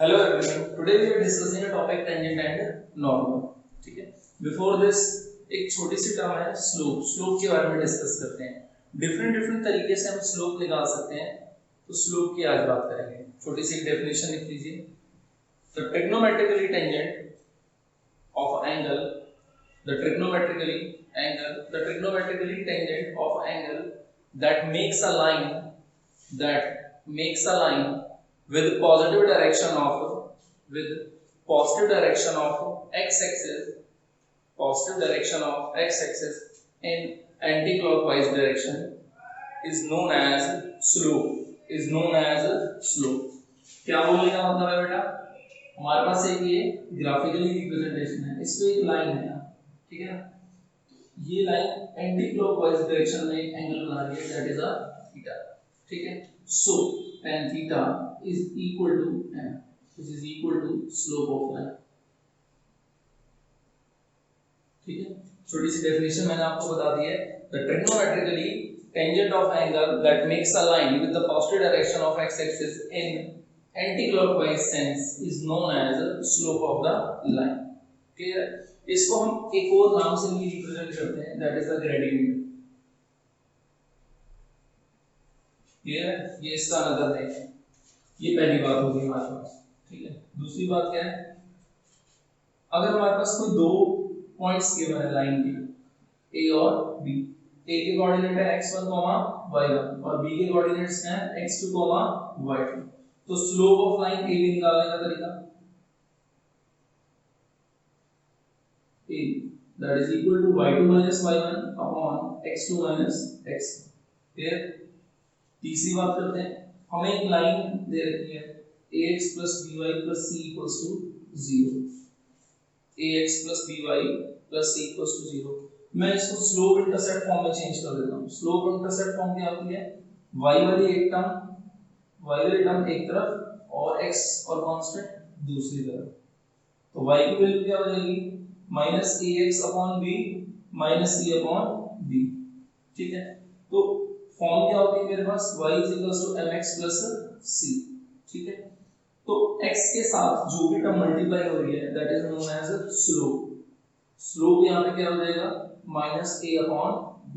Hello everyone. Today we are discussing a topic tangent and normal. ठीक है. Before this एक छोटी सी term है स्लोप. स्लोप के बारे में डिस्कस करते हैं. डिफरेंट तरीके से हम स्लोप निकाल सकते हैं. तो स्लोप की आज बात करेंगे. छोटी सी डेफिनेशन लिख लीजिए. The trigonometrically tangent of angle, the trigonometrically tangent of angle that makes a line with positive direction of x-axis in anti-clockwise direction is known as slope. क्या बोलने का मतलब है बेटा? हमारे पास एक ये ग्राफिकली रिप्रेजेंटेशन है. इसमें एक लाइन है, ठीक है ना. ये लाइन एंटी क्लॉकवाइज डायरेक्शन में एक एंगल बना रही है, दैट इज अ थीटा. ठीक है. सो tan theta is equal to m, which is equal to slope of line. ठीक है. छोटी सी डेफिनेशन मैंने आपको बता दी है. The trigonometrically tangent of angle that makes a line with the positive direction of x-axis in anti-clockwise sense is known as slope of the line. Clear है. इसको हम एक और नाम से भी रिप्रेजेंट करते हैं, that is the gradient. Clear है. ये इसका अनदर नेम है. ये पहली बात होगी हमारे पास. ठीक है. दूसरी बात क्या है? अगर हमारे पास कोई दो पॉइंट्स गिवन है लाइन के, ए और बी. ए के कोऑर्डिनेट है x1, y1 और बी के कोऑर्डिनेट्स हैं x2, y2. तो slope of line A B निकालने का तरीका a that is equal to y2 minus y1 upon x2 minus x. Clear. तीसरी बात करते हैं. हमें एक लाइन दे रखी है ax plus by plus c equals to 0. ax plus by plus c equals to 0. मैं इसको स्लोप इंटरसेप्ट फॉर्म में चेंज कर देता हूँ. स्लोप इंटरसेप्ट फॉर्म क्या होती है? y वाली टर्म एक तरफ और x और कांस्टेंट दूसरी तरफ. तो y की वैल्यू क्या हो जाएगी? Minus ax upon b minus c upon b. ठीक है. तो फॉर्म क्या होती है मेरे पास? y mx plus c. ठीक है. तो x के साथ जो भी टर्म मल्टीप्लाई हो रही है that is known as slope. Slope यहाँ पे क्या हो जाएगा? Minus a upon b.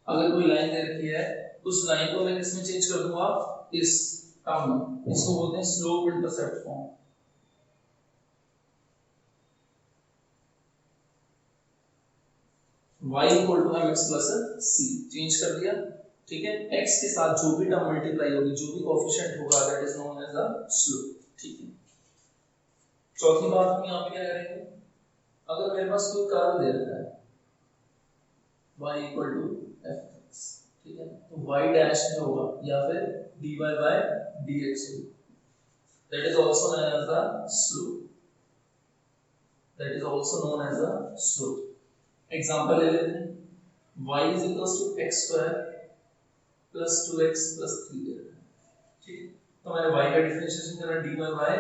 अगर कोई लाइन दे रखी है उस लाइन को मैं किसमें चेंज कर दूंगा? इस टर्म में. इसको बोलते हैं slope intercept form. y equal to mx plus c change कर दिया. ठीक है. x के साथ जो भी टर्म मल्टीप्लाई होगी, जो भी कोएफिशिएंट होगा that is known as the slope. ठीक है. चौथी बात हम यहां पे क्या करेंगे? अगर मेरे पास कोई कर्व दे रखा है y equal to fx, ठीक है, तो y डैश जो होगा या फिर dy by dx होगा, that is also known as the slope. Example ले लेते हैं. y is equals to x square plus 2x plus 3 दे रहा है. ठीक है. तो मैंने y का डिफरेंशिएशन करा dy by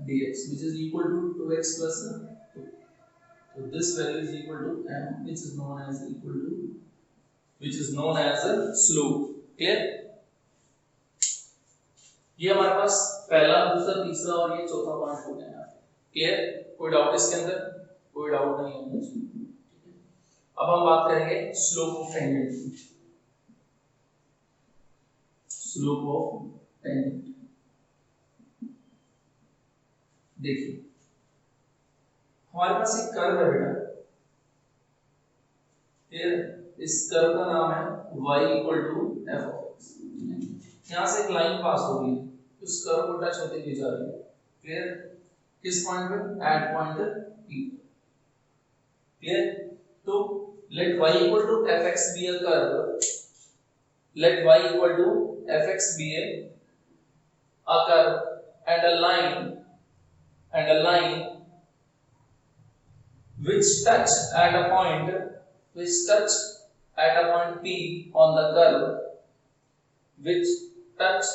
dx which is equal to 2x plus 2. So this value is equal to m which is known as a slope. Clear? ये हमारे पास पहला, दूसरा, तीसरा और ये चौथा पार्ट हो गया. क्लियर? कोई डाउट इसके अंदर? कोई डाउट नहीं होना चाहिए. अब हम बात करेंगे स्लोप ऑफ टेंजेंट. देखिए हमारे पास एक कर्व है बेटा. इस कर्व का नाम है y equal to f of x. यहां से एक लाइन पास हो रही है, उस कर्व को टच होते हुए जा रही है. क्लियर? किस पॉइंट पे? At point p. क्लियर? तो let y equal to fx be a curve. Let y equal to fx be a curve and a line which touch at a point p on the curve, which touch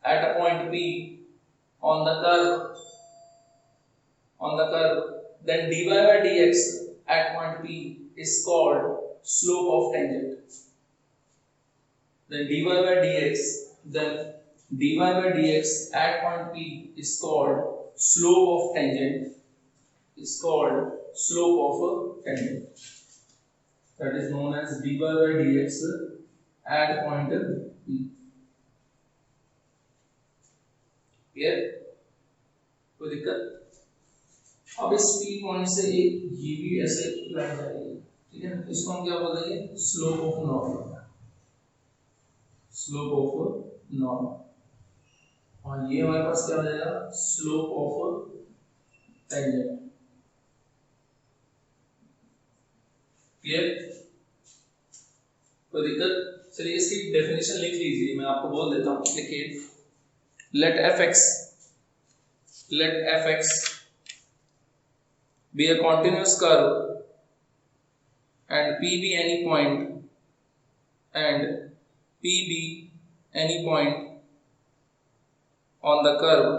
at a point p on the curve, then dy by dx at point p is called slope of tangent. Then dy by dx then dy by dx at point P is called slope of tangent, is called slope of a tangent, that is known as dy by dx at point P. Clear, कोई दिक्कत? अब इस P point से एक ये भी ऐसे line जा रही है, ठीक है, इसको हम क्या बोल देंगे, slope of normal, slope of normal, और ये हमारे पास क्या हो जाएगा, स्लोप ऑफ टेंजेंट। क्लियर, कोई दिक्कत? चलिए इसकी डेफिनेशन लिख लीजिए, मैं आपको बोल देता हूँ, लिखिए, let fx be a continuous curve and p be any point on the curve,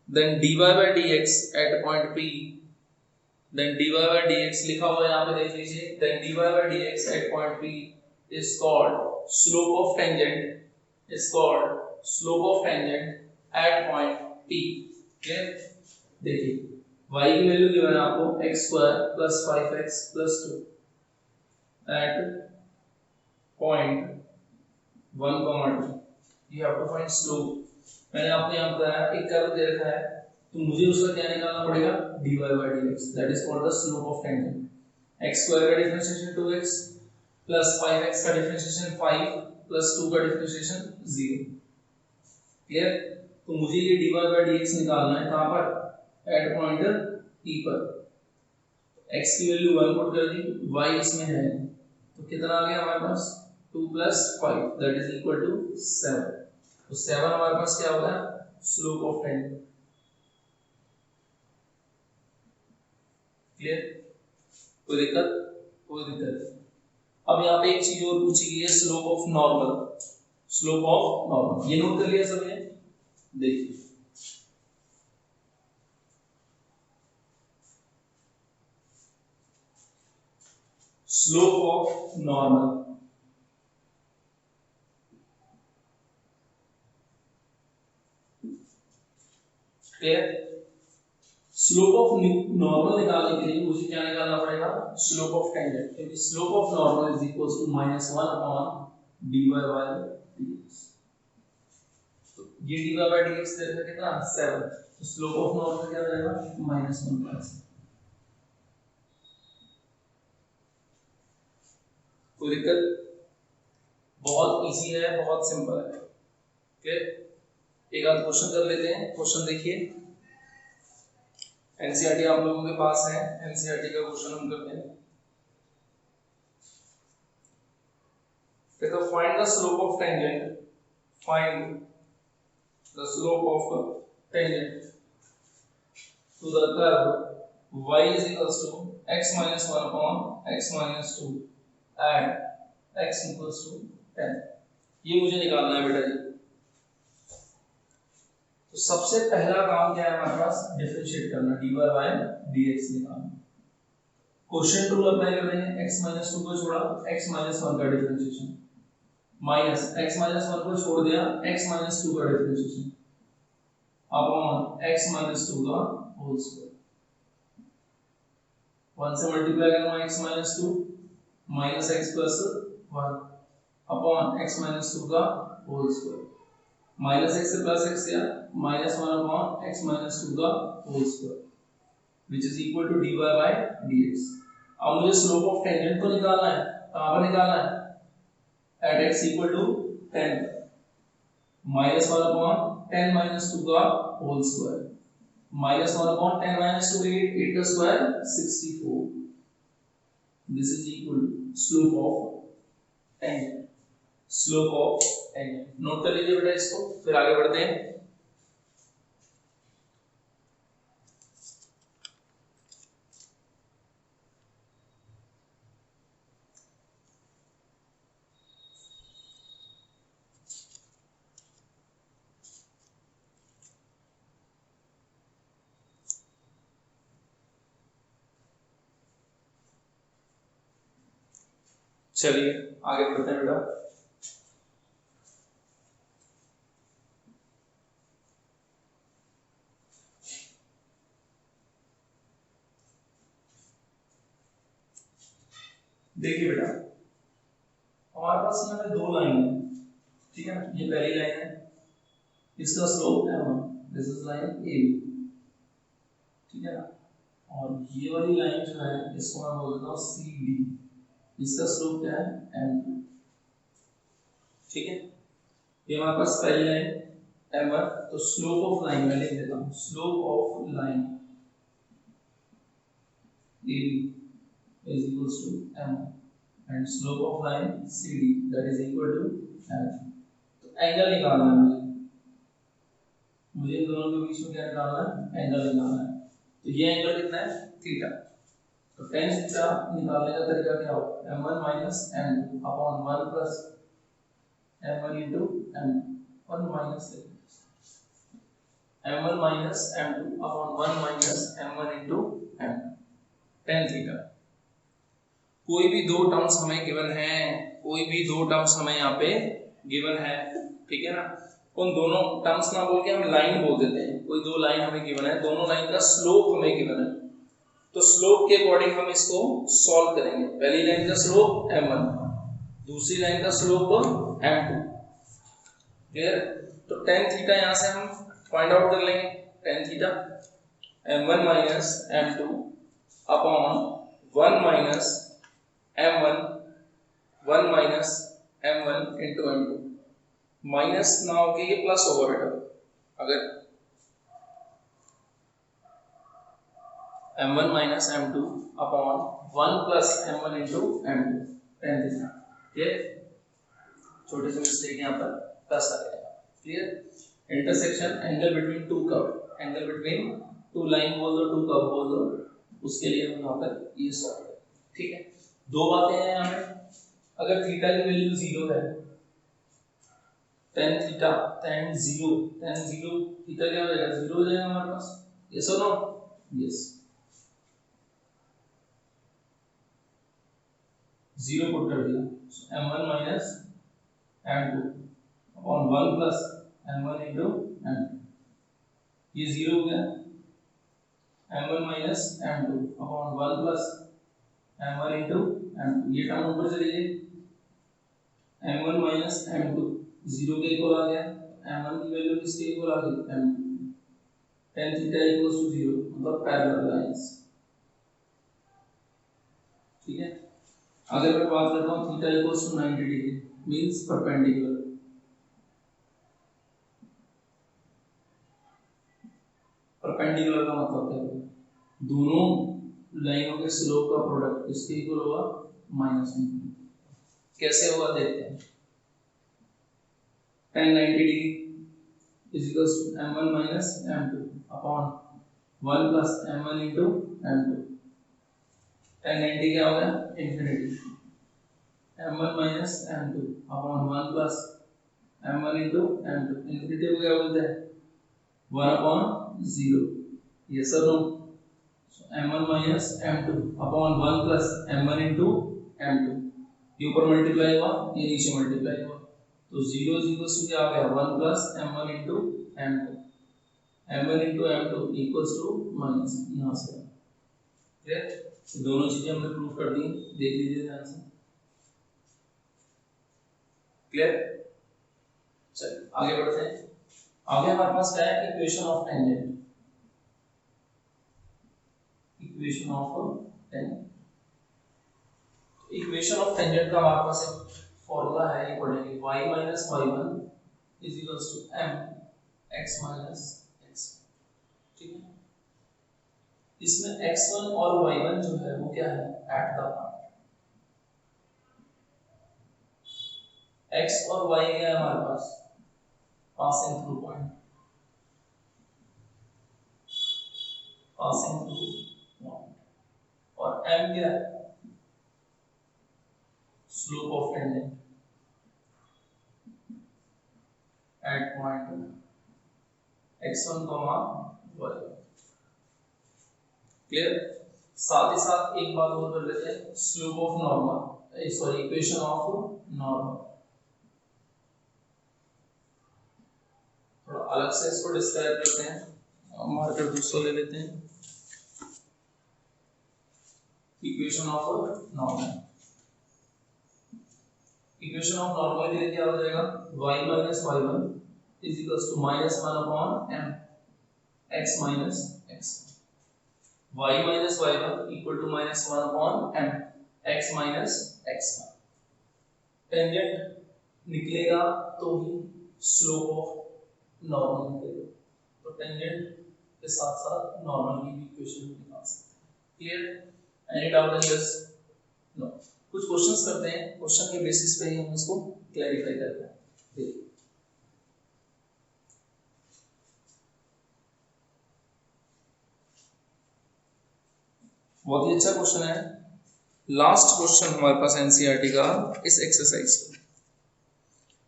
then dy by dx at point P, then dy by dx लिखा हुआ है यहाँ पे देख लीजिए, then dy by dx at point P is called slope of tangent, is called slope of tangent at point P। Clear, देखिए y की value given है आपको x square plus 5x plus 2 at point 1, 2, you have to find slope। मैंने आपको यहाँ बताया एक curve दे रखा है, तो मुझे उसका क्या निकालना पड़ेगा, dy by dx, that is called the slope of tangent। x square का डिफरेंशिएशन 2x प्लस 5x का डिफरेंशिएशन 5 प्लस 2 का डिफरेंशिएशन 0। क्लियर, तो मुझे ये dy by dx निकालना है, कहाँ पर, एट पॉइंट P पर। x की वैल्यू 1 पुट कर दी, y इसमें है, तो कितना आ गया हमारे पास, 2 plus 5 that is equal to 7। तो 7 हमारे पास क्या होगा, स्लोप ऑफ टेंजेंट। क्लियर, कोई दिक्कत? कोई दिक्कत? अब यहाँ पे एक चीज और पूछी गई है, slope of normal, slope of normal, ये नोट कर लिया सबने? देखिए slope of normal, clear, slope of normal निकालने के लिए मुझे क्या निकालना पड़ेगा, स्लोप ऑफ टेंजेंट, क्योंकि slope of normal is equals to -1 upon dy by dx। तो ये dy by dx देखा कितना, 7, तो स्लोप ऑफ नॉर्मल क्या हो जाएगा, -1। कोई दिक्कत? बहुत इजी है, बहुत सिंपल है। ओके, एक आध क्वेश्चन कर लेते हैं। क्वेश्चन देखिए, एनसीईआरटी आप लोगों के पास है, एनसीईआरटी का क्वेश्चन हम करते हैं। देखो, find the slope of tangent, find the slope of tangent to the curve y is equals to x minus 1 upon x minus 2 and x equals to 10। ये मुझे निकालना है बेटा जी। तो सबसे पहला काम क्या है हमारे पास, डिफरेंशिएट करना, dy by dx निकालना। क्वेश्चन रूल अप्लाई कर देंगे, x minus 2 को छोड़ा, x minus 1 का डिफरेंशिएशन, माइनस x minus 1 को छोड़ दिया, x minus 2 का डिफरेंशिएशन, अपॉन x minus 2 का होल स्क्वायर। 1 से मल्टीप्लाई करूंगा x minus 2 minus x plus 1 upon x minus 2 का होल स्क्वायर, माइनस x से प्लस x गया, -1 अपॉन x minus 2 का whole square, which is equal to dy by dx। अब मुझे slope of tangent को निकालना है, कहां पर निकालना है, at x equal to 10, -1 upon 10 minus 2 का होल स्क्वायर, -1 upon 10 minus 2 8 का square 64। This is equal to slope of tangent, slope of tangent. Note कर लीजिए बेटा इसको, फिर आगे बढ़ते हैं। चलिए आगे बढ़ते हैं बेटा। देखिए बेटा, हमारे पास यहाँ पे दो लाइन है, ठीक है ना। ये पहली लाइन है, इसका slope m1, this is line AB, ठीक है ना। और ये वाली लाइन जो है इसको मैं बोल देता हूँ CD, इसका स्लोप क्या है m2, ठीक है। ये हमारे पास पहली लाइन m1, तो स्लोप ऑफ लाइन मैं लिख देता हूँ, slope of line AB is equals to m1 and slope of line CD that is equal to m2। तो एंगल निकालना है मुझे इन दोनों के बीच में क्या निकालना है, एंगल निकालना है। तो ये एंगल कितना है, थीटा। तो tan थीटा निकालने का तरीका क्या होगा, m1 minus m2 upon 1 plus m1 into m2, 1 minus m1 minus m2 upon 1 minus m1 into m2, tan theta. कोई भी दो टर्म्स हमें गिवन है, कोई भी दो टर्म्स हमें यहाँ पे गिवन है, ठीक है ना। उन दोनों टर्म्स ना बोल के हम लाइन बोल देते हैं। कोई दो लाइन हमें गिवन है, दोनों लाइन का स्लोप हमें गिवन है, तो स्लोप के अकॉर्डिंग हम इसको सॉल्व करेंगे। पहली लाइन का स्लोप m1, दूसरी लाइन का स्लोप m2, क्लियर। तो tan थीटा यहाँ से हम फाइंड आउट कर लेंगे, tan theta m1 minus m2 upon 1 minus m1 1 minus m1 into m2, minus ना होके ये प्लस होगा बेटा। अगर m1 minus m2 upon 1 plus m1 into m2, tan theta, clear. छोटी सी मिस्टेक यहाँ पर प्लस आ गया, clear. Intersection angle between two curve, angle between two line बोल दो, टू कर्व बोल दो, उसके लिए हम यहाँ पर ये सॉल्व करें, ठीक है। दो बातें हैं यहाँ पे, अगर थीटा की वैल्यू 0 है, tan थीटा tan 0 थीटा क्या हो जाएगा, 0 हो जाएगा हमारे पास, यस और नो, यस। 0 पुट कर दिया, m1 minus m2 upon 1 plus m1 into m2, ये 0 हो गया। m1 minus m2 upon 1 plus m1 into m2, ये टर्म ऊपर चली गई, m1 minus m2 0 के इक्वल आ गया, m1 की वैल्यू किसके इक्वल आ गई, m2, tan theta equals to 0, मतलब पैरेलल लाइंस, ठीक है। अगर मैं बात करता हूँ theta equals to 90 degree means perpendicular, perpendicular का मतलब क्या है, दोनों लाइनों के स्लोप का प्रोडक्ट किसके इक्वल होगा, -90। कैसे होगा देखते हैं। tan 90 degree is equals to m1 minus m2 upon 1 plus m1 into m2, tan 90 क्या हो गया, infinity, m1 minus m2 upon 1 plus m1 into m2, infinity को क्या बोलते हैं, 1 upon 0, yes or no। so m1 minus m2 upon 1 plus m1 into m2, ये ऊपर multiply हुआ, ये नीचे मल्टीप्लाई हुआ, तो 0 इक्वल्स टू क्या आ गया, 1 plus m1 into m2, m1 into m2 equals to minus, यहाँ से, क्लियर। दोनों चीजें हमने प्रूव कर दी, देख लीजिए ध्यान से, क्लियर। चलिए आगे बढ़ते हैं। आगे हमारे पास क्या है, equation of tangent, equation of tangent. Equation of tangent का हमारे पास एक फॉर्मूला है, ये पढ़ेंगे, y minus y1 is equals to m x minus x, ठीक है। इसमें x1 और y1 जो है वो क्या है, एट द पॉइंट, x और y क्या है हमारे पास, passing through point, passing through point, और m क्या है, slope of tangent at point x1, y1, clear. साथ ही साथ एक बात और कर लेते हैं, slope of normal, sorry equation of normal, थोड़ा अलग से इसको डिस्क्राइब करते हैं, मार्कर दूसरा ले लेते हैं, equation of normal. Equation of normality क्या हो जाएगा, y minus y1 is equals to minus 1 upon m x minus x, y minus y1 equal to minus 1 upon m x minus x। Tangent निकलेगा तो ही slope of normal निकलेगा, तो tangent के साथ साथ नॉर्मल की भी इक्वेशन निकाल सकते हैं। Clear? Any doubt in this? No. कुछ क्वेश्चंस करते हैं, क्वेश्चन के बेसिस पे ही हम इसको क्लैरिफाई करते हैं। देखिए बहुत ही अच्छा क्वेश्चन है, लास्ट क्वेश्चन हमारे पास एनसीईआरटी का इस एक्सरसाइज में।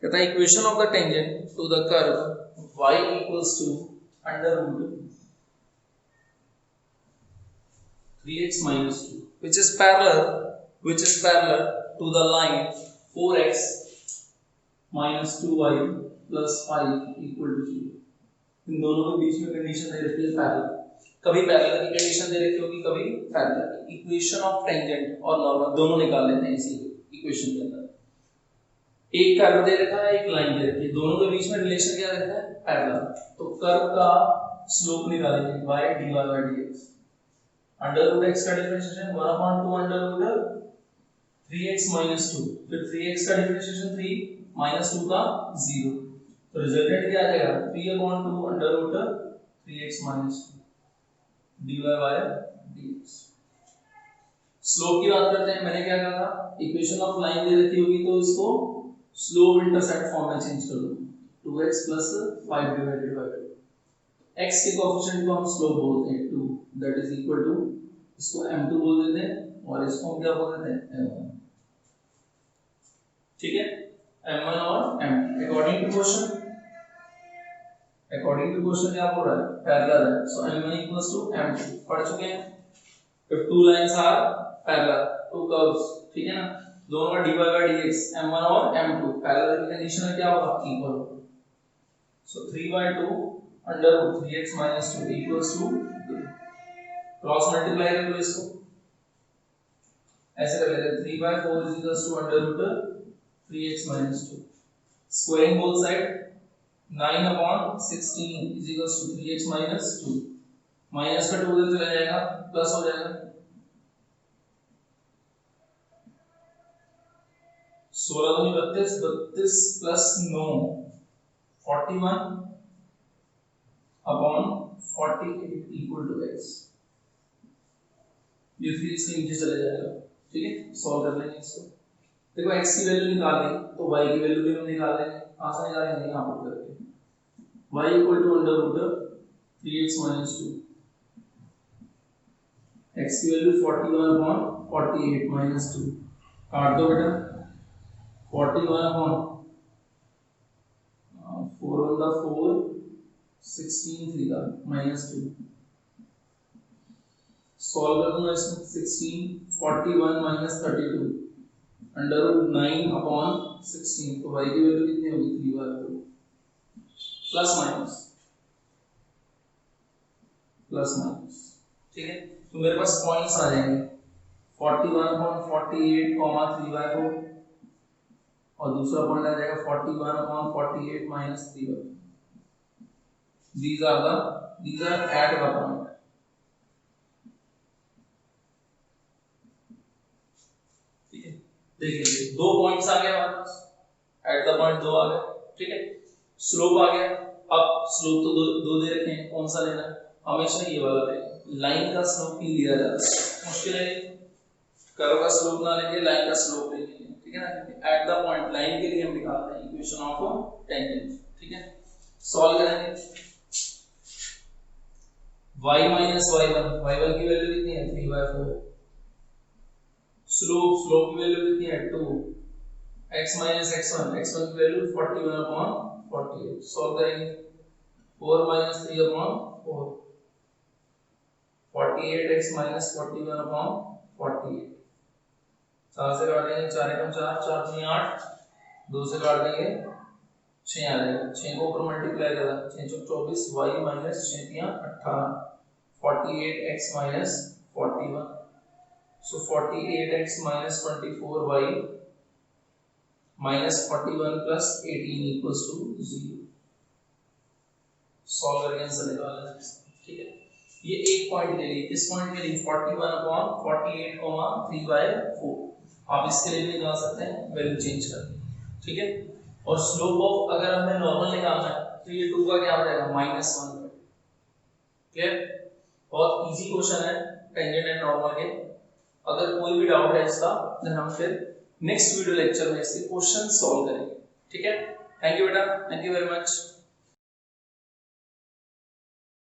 कहता है equation of the tangent to the curve y equals to under root 3x minus 2 which is parallel to the line 4x minus 2y plus 5 equal to 0। इन दोनों के बीच में कंडीशन दे रखी है पैरेलल, कभी पैरेलल की कंडीशन दे रखी होगी, कभी पैरेलल। इक्वेशन ऑफ टेंजेंट और नॉर्मल दोनों निकाल लेते हैं इसी इक्वेशन के अंदर। एक कर्व दे रखा है, एक लाइन दे रखी है, दोनों के बीच में रिलेशन क्या रहता है, पैरेलल। तो कर्व का स्लोप निकालेंगे y dy by dx, under root x का differentiation 1 upon 2 under root 3x minus 2, फिर 3x का डिफरेंशिएशन 3 minus 2 का 0, तो रिजल्टेंट क्या आ जाएगा 3 upon 2 under root 3x minus 2 dy by dx। Slope की बात करते हैं, मैंने क्या कहा था, इक्वेशन ऑफ लाइन दे रखी होगी तो इसको स्लोप इंटरसेप्ट फॉर्म में चेंज कर दो, 2x plus 5 divided by 2। x के कोएफिशिएंट को हम स्लोप बोलते हैं 2, दैट इज इक्वल टू, इसको m2 बोल देते हैं और इसको हम क्या बोल देते हैं m1। ठीक है, m1 और m2 अकॉर्डिंग टू क्वेश्चन क्या बोल रहा है, पैरेलल है, सो m1 इक्वल्स टू m2 पढ़ चुके हैं। if two lines are parallel, two curves, ठीक है ना, दोनों का dy by dx m1 और m2 पैरेलल की कंडीशन में क्या होगा, इक्वल होगा। So 3 by 2 under root 3x minus 2 equals to 2। Cross multiply कर लो इसको, ऐसे कर लेते हैं 3 by 4 is equals to under root 3x minus 2, squaring both side 9 upon 16 is equals to 3x minus 2, minus का 2 उधर चला जाएगा, प्लस हो जाएगा 16 दूनी 32, 32 plus 9 41 upon 48 equal to x। ये 3 इसके नीचे चले जाएगा, ठीक है, सॉल्व कर लेंगे इसको। देखो x की वैल्यू निकाल ली तो y की वैल्यू भी हम निकाल लेंगे, आसान जा रहे हैं यहां पर करके, y equal to under root 3x minus 2, x की वैल्यू 41 अपॉन 48 minus 2, काट दो बेटा 41 अपॉन 4 on the 4 16 3 का minus 2, सॉल्व कर दूंगा इसको 16 41 minus 32 अंडर रूट 9 अपॉन 16, तो y की वैल्यू कितनी होगी 3 बार 2 प्लस माइनस, ठीक है। तो मेरे पास पॉइंट्स आ जाएंगे 41 अपॉन 48 3 बाय 4 और दूसरा पॉइंट आ जाएगा 41 upon 48 minus 3 by 4। these are at the point, ठीक है। देखिए दो पॉइंट्स आ गए हमारे पास, एट द पॉइंट दो आ गए, ठीक है। स्लोप आ गया, अब स्लोप तो दो दे रखे हैं, कौन सा लेना है, हमेशा ये वाला लेंगे, लाइन का स्लोप ही लिया जाता है, मुश्किल है, कर्व का स्लोप ना लेंगे, लाइन का स्लोप लेंगे, ठीक है ना, क्योंकि एट द पॉइंट लाइन के लिए हम निकालते हैं इक्वेशन ऑफ टेंजेंट, ठीक है। सॉल्व करेंगे y minus y1 की वैल्यू कितनी है 3 by 4, स्लोप की वैल्यू कितनी है 2, x minus x1 की वैल्यू 41 upon 48, सॉल्व करेंगे 4 minus 3 upon 4 48x minus 41 upon 48, 4 से काट देंगे 4 एकम 4 4 दूनी 8, 2 से काट देंगे 6 आ जाएगा, 6 को ऊपर मल्टीप्लाई करा 6 चौक 24 y minus 6 तियां 18 48x minus 41, so 48x minus 24y -41 + 18 = 0। Solve करके आंसर निकालना है, ठीक है। ये एक पॉइंट के लिए, किस पॉइंट के लिए 41/48,3/4। आप इसके लिए भी निकाल सकते हैं वैल्यू चेंज करके, ठीक है। और स्लोप ऑफ अगर हमें नॉर्मल निकालना है तो ये 2 का क्या हो जाएगा -1। क्लियर, बहुत इजी क्वेश्चन है टेंजेंट एंड नॉर्मल के। अगर कोई भी डाउट है इसका देन हम फिर नेक्स्ट वीडियो लेक्चर में इसके क्वेश्चन सॉल्व करेंगे, ठीक है। थैंक यू बेटा, थैंक यू वेरी मच।